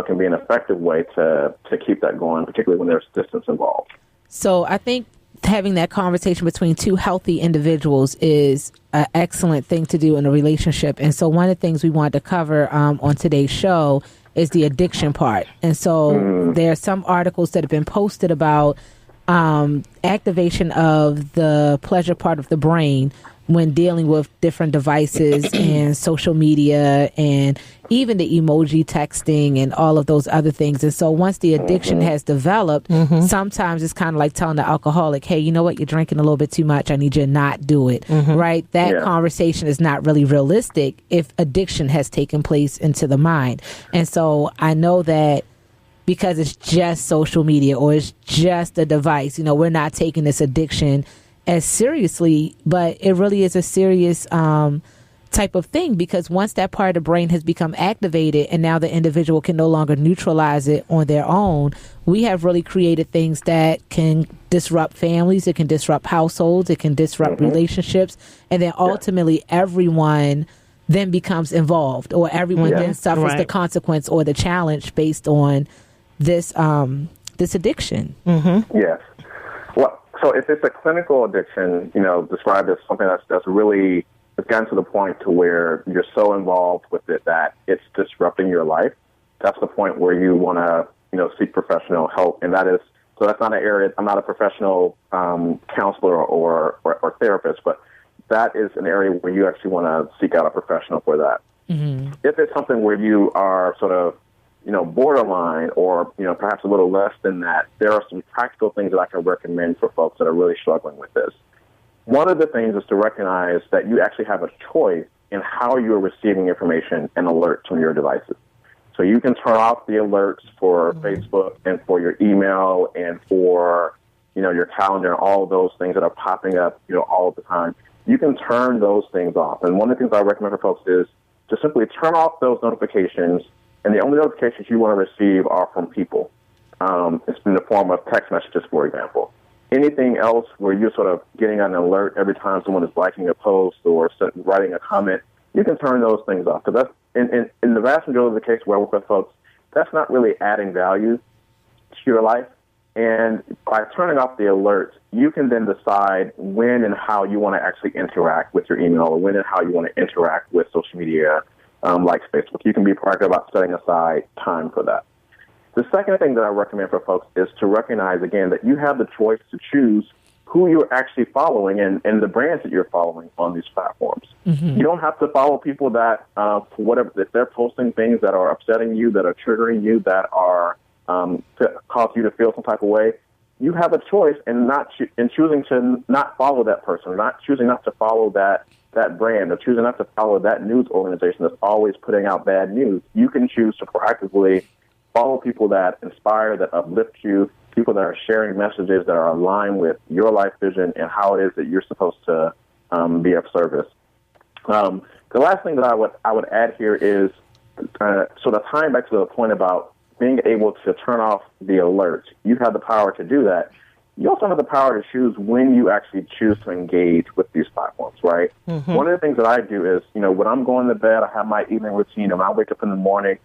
can be an effective way to keep that going, particularly when there's distance involved. So I think having that conversation between two healthy individuals is an excellent thing to do in a relationship. And so one of the things we wanted to cover on today's show is the addiction part. And so there are some articles that have been posted about activation of the pleasure part of the brain when dealing with different devices and social media and even the emoji texting and all of those other things. And so once the addiction has developed, sometimes it's kind of like telling the alcoholic, hey, you know what, you're drinking a little bit too much. I need you to not do it. Right? That conversation is not really realistic if addiction has taken place into the mind. And so I know that because it's just social media or it's just a device, we're not taking this addiction as seriously, but it really is a serious type of thing, because once that part of the brain has become activated and now the individual can no longer neutralize it on their own, we have really created things that can disrupt families, it can disrupt households, it can disrupt relationships, and then ultimately everyone then becomes involved, or everyone then suffers the consequence or the challenge based on this this addiction. Yes. Well, so if it's a clinical addiction, described as something that's really, it's gotten to the point to where you're so involved with it that it's disrupting your life, that's the point where you want to, seek professional help. And that is, so that's not an area, I'm not a professional counselor or therapist, but that is an area where you actually want to seek out a professional for that. If it's something where you are sort of, borderline or, perhaps a little less than that, there are some practical things that I can recommend for folks that are really struggling with this. One of the things is to recognize that you actually have a choice in how you're receiving information and alerts on your devices. So you can turn off the alerts for Facebook and for your email and for, your calendar and all of those things that are popping up, all the time. You can turn those things off. And one of the things I recommend for folks is to simply turn off those notifications. And the only notifications you want to receive are from people. It's in the form of text messages, for example. Anything else where you're sort of getting an alert every time someone is liking a post or writing a comment, you can turn those things off. Because that's, in the vast majority of the case where I work with folks, that's not really adding value to your life. And by turning off the alerts, you can then decide when and how you want to actually interact with your email, or when and how you want to interact with social media, like Facebook. You can be proactive about setting aside time for that. The second thing that I recommend for folks is to recognize, again, that you have the choice to choose who you're actually following and the brands that you're following on these platforms. You don't have to follow people that, for whatever, if they're posting things that are upsetting you, that are triggering you, that are cause you to feel some type of way. You have a choice in choosing to not follow that person, choosing not to follow that brand, or choosing not to follow that news organization that's always putting out bad news. You can choose to proactively follow people that inspire, that uplift you, people that are sharing messages that are aligned with your life vision and how it is that you're supposed to be of service. The last thing that I would add here is sort of tying back to the point about being able to turn off the alerts. You have the power to do that. You also have the power to choose when you actually choose to engage with these platforms, right? One of the things that I do is, when I'm going to bed, I have my evening routine, and when I wake up in the morning,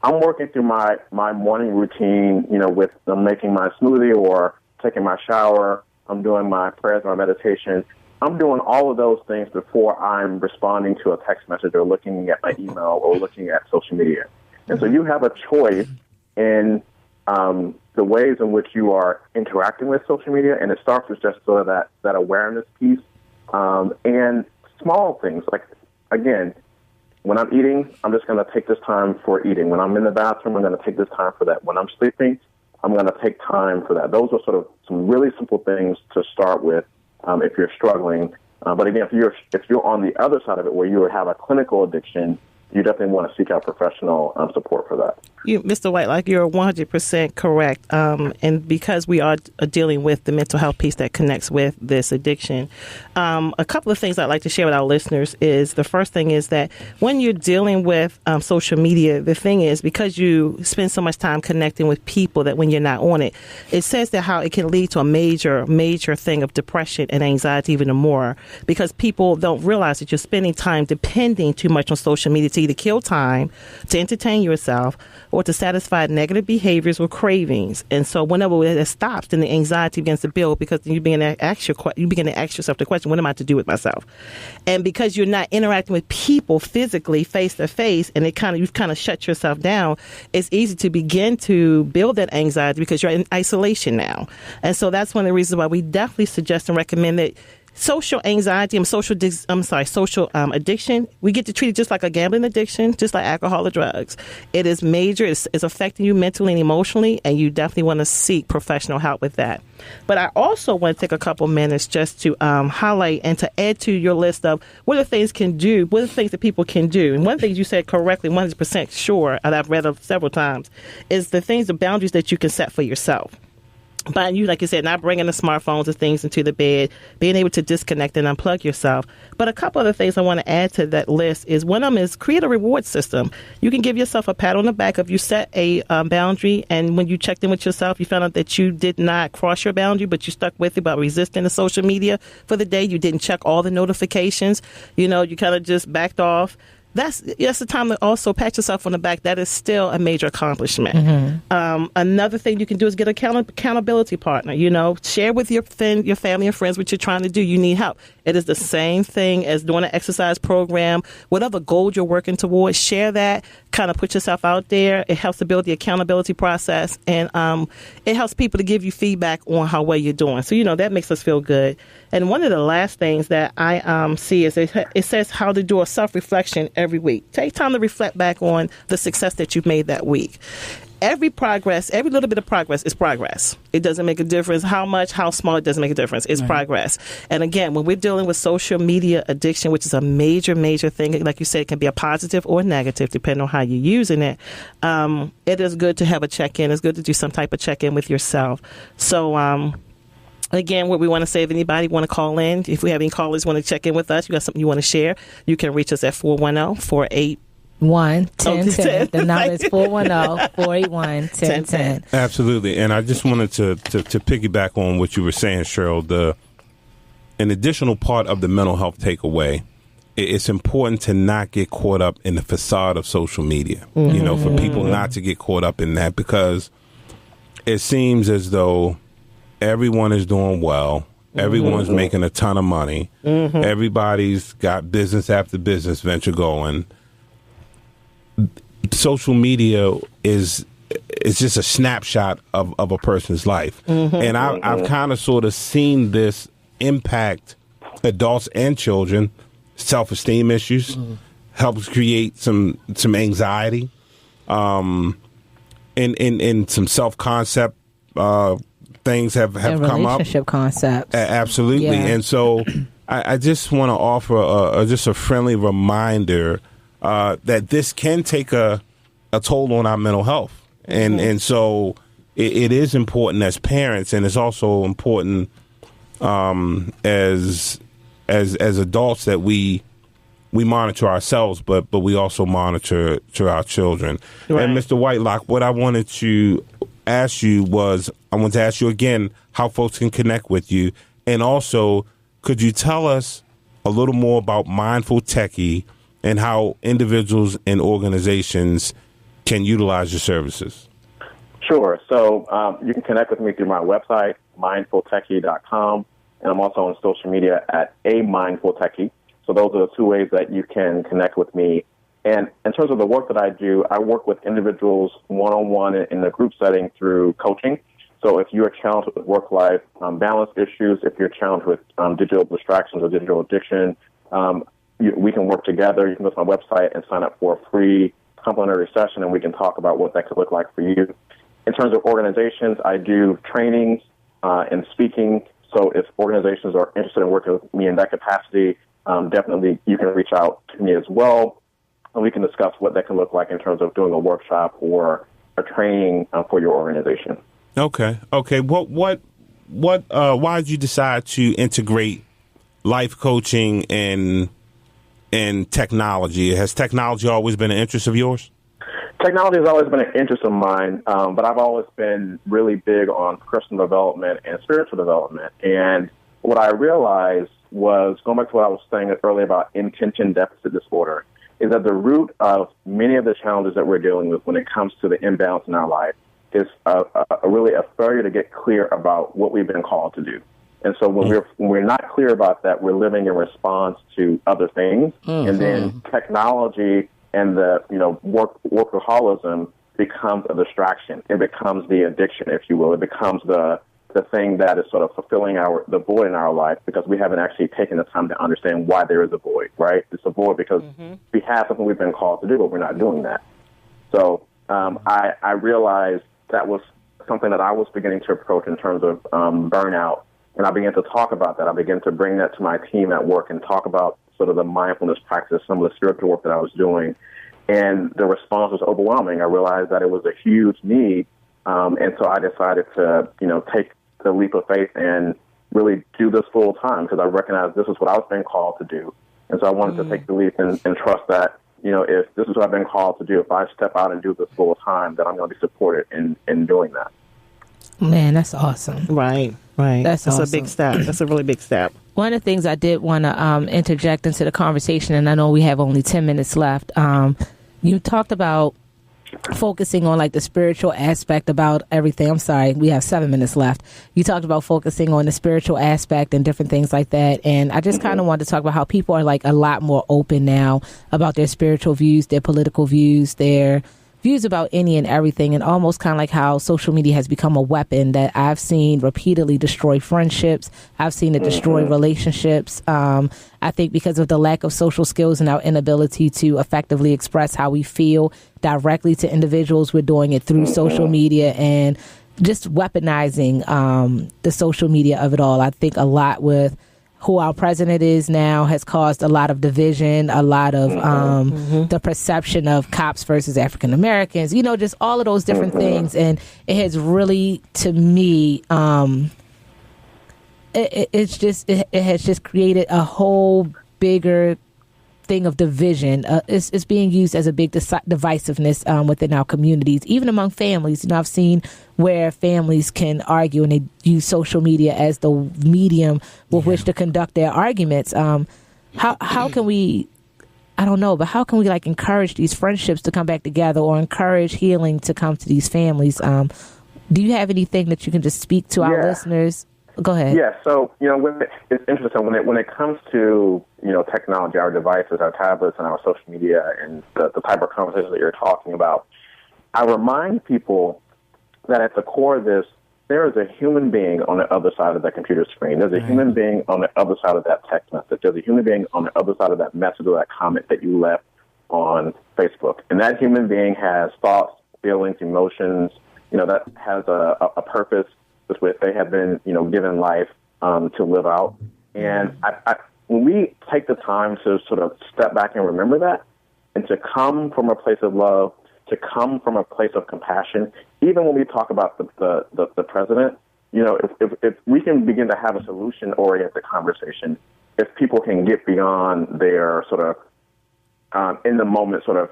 I'm working through my morning routine, with making my smoothie or taking my shower. I'm doing my prayers, my meditation. I'm doing all of those things before I'm responding to a text message or looking at my email or looking at social media. And so you have a choice in the ways in which you are interacting with social media, and it starts with just sort of that awareness piece, and small things like, again, when I'm eating, I'm just going to take this time for eating. When I'm in the bathroom, I'm going to take this time for that. When I'm sleeping, I'm going to take time for that. Those are sort of some really simple things to start with if you're struggling. But again, if you're on the other side of it, where you have a clinical addiction, you definitely want to seek out professional support for that. Mr. White, like, you're 100% correct. And because we are dealing with the mental health piece that connects with this addiction, a couple of things I'd like to share with our listeners is, the first thing is that when you're dealing with social media, the thing is, because you spend so much time connecting with people that when you're not on it, it says that how it can lead to a major thing of depression and anxiety even more, because people don't realize that you're spending time depending too much on social media to either kill time, to entertain yourself, or to satisfy negative behaviors or cravings. And so whenever it stops, then the anxiety begins to build, because then you begin to ask yourself the question, what am I to do with myself? And because you're not interacting with people physically face to face, and you've kind of shut yourself down, it's easy to begin to build that anxiety because you're in isolation now. And so that's one of the reasons why we definitely suggest and recommend that social anxiety and social addiction, we get to treat it just like a gambling addiction, just like alcohol or drugs. It is major. It's affecting you mentally and emotionally, and you definitely want to seek professional help with that. But I also want to take a couple minutes just to highlight and to add to your list of what are the things that people can do. And one of the things you said correctly, 100% sure, and I've read it several times, is the boundaries that you can set for yourself. But you, like you said, not bringing the smartphones and things into the bed, being able to disconnect and unplug yourself. But a couple other things I want to add to that list is one of them is create a reward system. You can give yourself a pat on the back if you set a boundary, and when you checked in with yourself, you found out that you did not cross your boundary, but you stuck with it by resisting the social media for the day. You didn't check all the notifications. You kind of just backed off. That's the time to also pat yourself on the back. That is still a major accomplishment. Mm-hmm. Another thing you can do is get an accountability partner. Share with your family and friends what you're trying to do. You need help. It is the same thing as doing an exercise program. Whatever goal you're working towards, share that. Kind of put yourself out there. It helps to build the accountability process, and it helps people to give you feedback on how well you're doing. So that makes us feel good. And one of the last things that I see is it says how to do a self-reflection every week. Take time to reflect back on the success that you've made that week. Every little bit of progress is progress. It doesn't make a difference how much, how small, it doesn't make a difference. It's progress. And again, when we're dealing with social media addiction, which is a major, major thing, like you said, it can be a positive or negative, depending on how you're using it. It is good to have a check-in. It's good to do some type of check-in with yourself. So, again, what we want to say, if anybody want to call in, if we have any callers want to check in with us, you got something you want to share, you can reach us at 410-48. 1010. The number is 410-481-1010. Absolutely. And I just wanted to piggyback on what you were saying, Cheryl. An additional part of the mental health takeaway, it's important to not get caught up in the facade of social media. Mm-hmm. For people not to get caught up in that, because it seems as though everyone is doing well. Everyone's making a ton of money. Mm-hmm. Everybody's got business after business venture going. Social media is just a snapshot of a person's life. Mm-hmm. And I've kind of sort of seen this impact adults and children, self-esteem issues, helps create some anxiety, and some self-concept things have come up. Relationship concepts. Absolutely. Yeah. And so I just want to offer just a friendly reminder that this can take a toll on our mental health. And so it is important as parents, and it's also important as adults that we monitor ourselves, but we also monitor our children. Right. And Mr. Whitelock, what I wanted to ask you was, I want to ask you again how folks can connect with you, and also could you tell us a little more about Mindful Techie and how individuals and organizations can utilize your services? Sure. So you can connect with me through my website, mindfultechie.com, and I'm also on social media at @amindfultechie. So those are the two ways that you can connect with me. And in terms of the work that I do, I work with individuals one-on-one in a group setting through coaching. So if you're challenged with work-life balance issues, if you're challenged with digital distractions or digital addiction, we can work together. You can go to my website and sign up for a free complimentary session, and we can talk about what that could look like for you. In terms of organizations, I do trainings and speaking. So if organizations are interested in working with me in that capacity, definitely you can reach out to me as well, and we can discuss what that can look like in terms of doing a workshop or a training for your organization. Okay. Why did you decide to integrate life coaching and technology? Has technology always been an interest of yours? Technology has always been an interest of mine, but I've always been really big on personal development and spiritual development. And what I realized was, going back to what I was saying earlier about intention deficit disorder, is that the root of many of the challenges that we're dealing with when it comes to the imbalance in our life is really a failure to get clear about what we've been called to do. And so when we're not clear about that, we're living in response to other things, and then technology and the workaholism becomes a distraction. It becomes the addiction, if you will. It becomes the thing that is sort of fulfilling the void in our life, because we haven't actually taken the time to understand why there is a void, right? It's a void because we have something we've been called to do, but we're not doing that. So I realized that was something that I was beginning to approach in terms of burnout. And I began to talk about that. I began to bring that to my team at work and talk about sort of the mindfulness practice, some of the spiritual work that I was doing. And the response was overwhelming. I realized that it was a huge need. And so I decided to, take the leap of faith and really do this full time, because I recognized this is what I was being called to do. And so I wanted to take the leap and trust that, if this is what I've been called to do, if I step out and do this full time, that I'm going to be supported in doing that. Man, that's awesome. Right. That's awesome. A big step. That's a really big step. One of the things I did want to interject into the conversation, and I know we have only 10 minutes left. You talked about focusing on like the spiritual aspect about everything. I'm sorry, we have 7 minutes left. You talked about focusing on the spiritual aspect and different things like that. And I just kind of wanted to talk about how people are like a lot more open now about their spiritual views, their political views, their views about any and everything, and almost kind of like how social media has become a weapon that I've seen repeatedly destroy friendships. I've seen it destroy relationships. I think because of the lack of social skills and our inability to effectively express how we feel directly to individuals, we're doing it through social media and just weaponizing the social media of it all. I think a lot with who our president is now has caused a lot of division, a lot of the perception of cops versus African Americans, just all of those different things. And it has really, to me, it has just created a whole bigger thing of division. It's being used as a big divisiveness within our communities, even among families. I've seen where families can argue and they use social media as the medium with which to conduct their arguments. How can we, I don't know, but how can we like encourage these friendships to come back together or encourage healing to come to these families? Do you have anything that you can just speak to our listeners? Go ahead. Yeah, so, it's interesting when it comes to, technology, our devices, our tablets, and our social media, and the type of conversations that you're talking about, I remind people that at the core of this, there is a human being on the other side of that computer screen. There's a human being on the other side of that text message. There's a human being on the other side of that message or that comment that you left on Facebook. And that human being has thoughts, feelings, emotions, that has a purpose with which they have been, given life to live out. And when we take the time to sort of step back and remember that, and to come from a place of love, to come from a place of compassion, even when we talk about the president, if we can begin to have a solution-oriented conversation, if people can get beyond their sort of in-the-moment sort of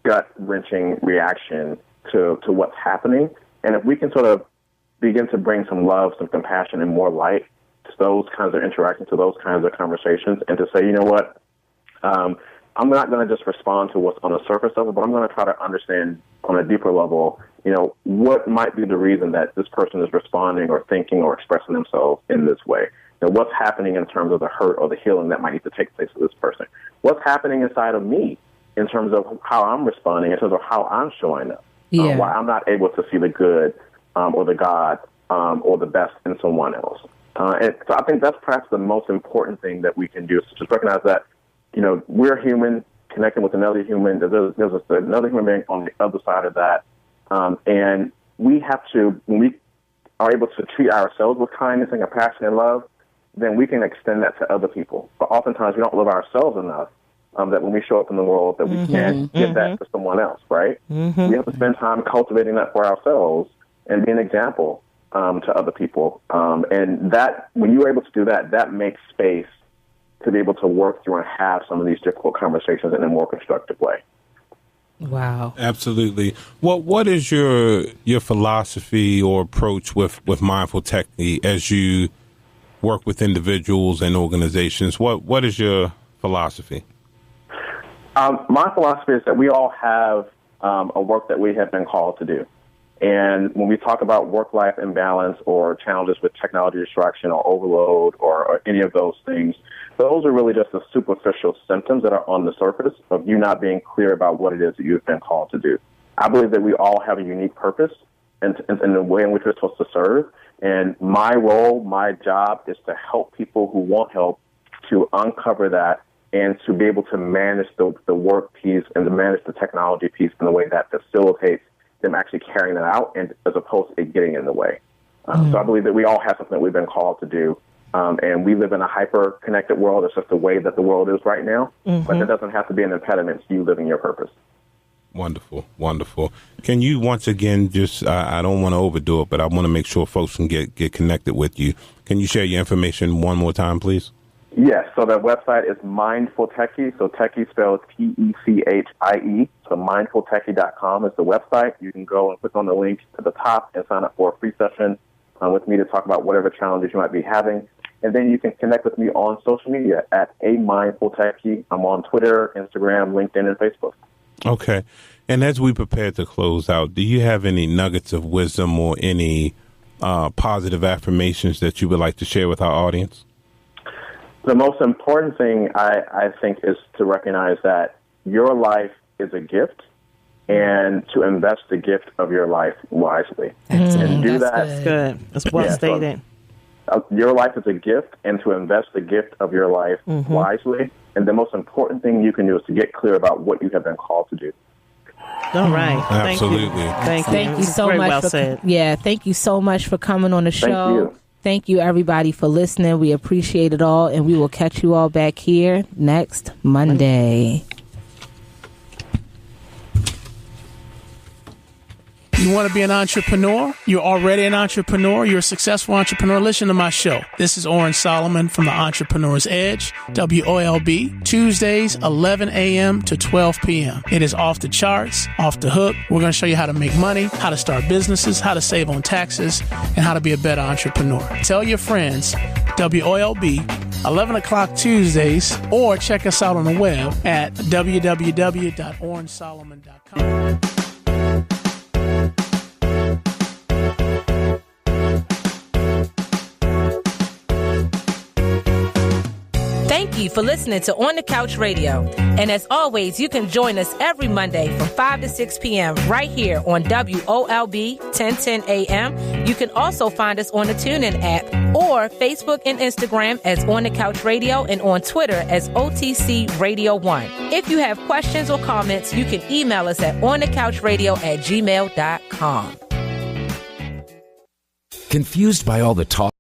gut-wrenching reaction to what's happening, and if we can sort of begin to bring some love, some compassion, and more light to those kinds of interactions, to those kinds of conversations, and to say, you know what, I'm not going to just respond to what's on the surface of it, but I'm going to try to understand on a deeper level, what might be the reason that this person is responding or thinking or expressing themselves in this way. What's happening in terms of the hurt or the healing that might need to take place with this person? What's happening inside of me in terms of how I'm responding, in terms of how I'm showing up? Why I'm not able to see the good or the God or the best in someone else. And so I think that's perhaps the most important thing that we can do, is to just recognize that, we're human, connecting with another human. There's another human being on the other side of that. And we have to, when we are able to treat ourselves with kindness and compassion and love, then we can extend that to other people. But oftentimes we don't love ourselves enough that when we show up in the world that we can't give that to someone else, right? We have to spend time cultivating that for ourselves and be an example to other people. And that, when you're able to do that, that makes space to be able to work through and have some of these difficult conversations in a more constructive way. Wow. Absolutely. What is your philosophy or approach with mindful technique as you work with individuals and organizations? What is your philosophy? My philosophy is that we all have a work that we have been called to do. And when we talk about work-life imbalance or challenges with technology distraction or overload or any of those things, those are really just the superficial symptoms that are on the surface of you not being clear about what it is that you've been called to do. I believe that we all have a unique purpose in the way in which we're supposed to serve. And my role, my job is to help people who want help to uncover that and to be able to manage the work piece and to manage the technology piece in a way that facilitates them actually carrying that out, and as opposed to it getting in the way. So I believe that we all have something that we've been called to do, and we live in a hyper-connected world. It's just the way that the world is right now, but that doesn't have to be an impediment to you living your purpose. Wonderful, wonderful. Can you once again just, I don't want to overdo it, but I want to make sure folks can get connected with you. Can you share your information one more time, please? Yes, so the website is Mindful Techie, so Techie spelled Techie, so mindfultechie.com is the website. You can go and click on the link to the top and sign up for a free session with me to talk about whatever challenges you might be having. And then you can connect with me on social media at A Mindful Techie. I'm on Twitter, Instagram, LinkedIn, and Facebook. Okay. And as we prepare to close out, do you have any nuggets of wisdom or any positive affirmations that you would like to share with our audience? The most important thing, I think, is to recognize that your life is a gift and to invest the gift of your life wisely. And do that. That's good. That's well stated. So, your life is a gift, and to invest the gift of your life wisely. And the most important thing you can do is to get clear about what you have been called to do. All right. Absolutely. Thank you so much. Well said. Yeah, thank you so much for coming on the show. Thank you. Thank you, everybody, for listening. We appreciate it all, and we will catch you all back here next Monday. You want to be an entrepreneur? You're already an entrepreneur. You're a successful entrepreneur. Listen to my show. This is Oren Solomon from The Entrepreneur's Edge, WOLB, Tuesdays, 11 a.m. to 12 p.m. It is off the charts, off the hook. We're going to show you how to make money, how to start businesses, how to save on taxes, and how to be a better entrepreneur. Tell your friends, WOLB, 11 o'clock Tuesdays, or check us out on the web at www.orensolomon.com. Thank you for listening to On the Couch Radio. And as always, you can join us every Monday from 5 to 6 p.m. right here on WOLB 1010 a.m. You can also find us on the TuneIn app or Facebook and Instagram as On the Couch Radio and on Twitter as OTC Radio 1. If you have questions or comments, you can email us at onthecouchradio@gmail.com. Confused by all the talk?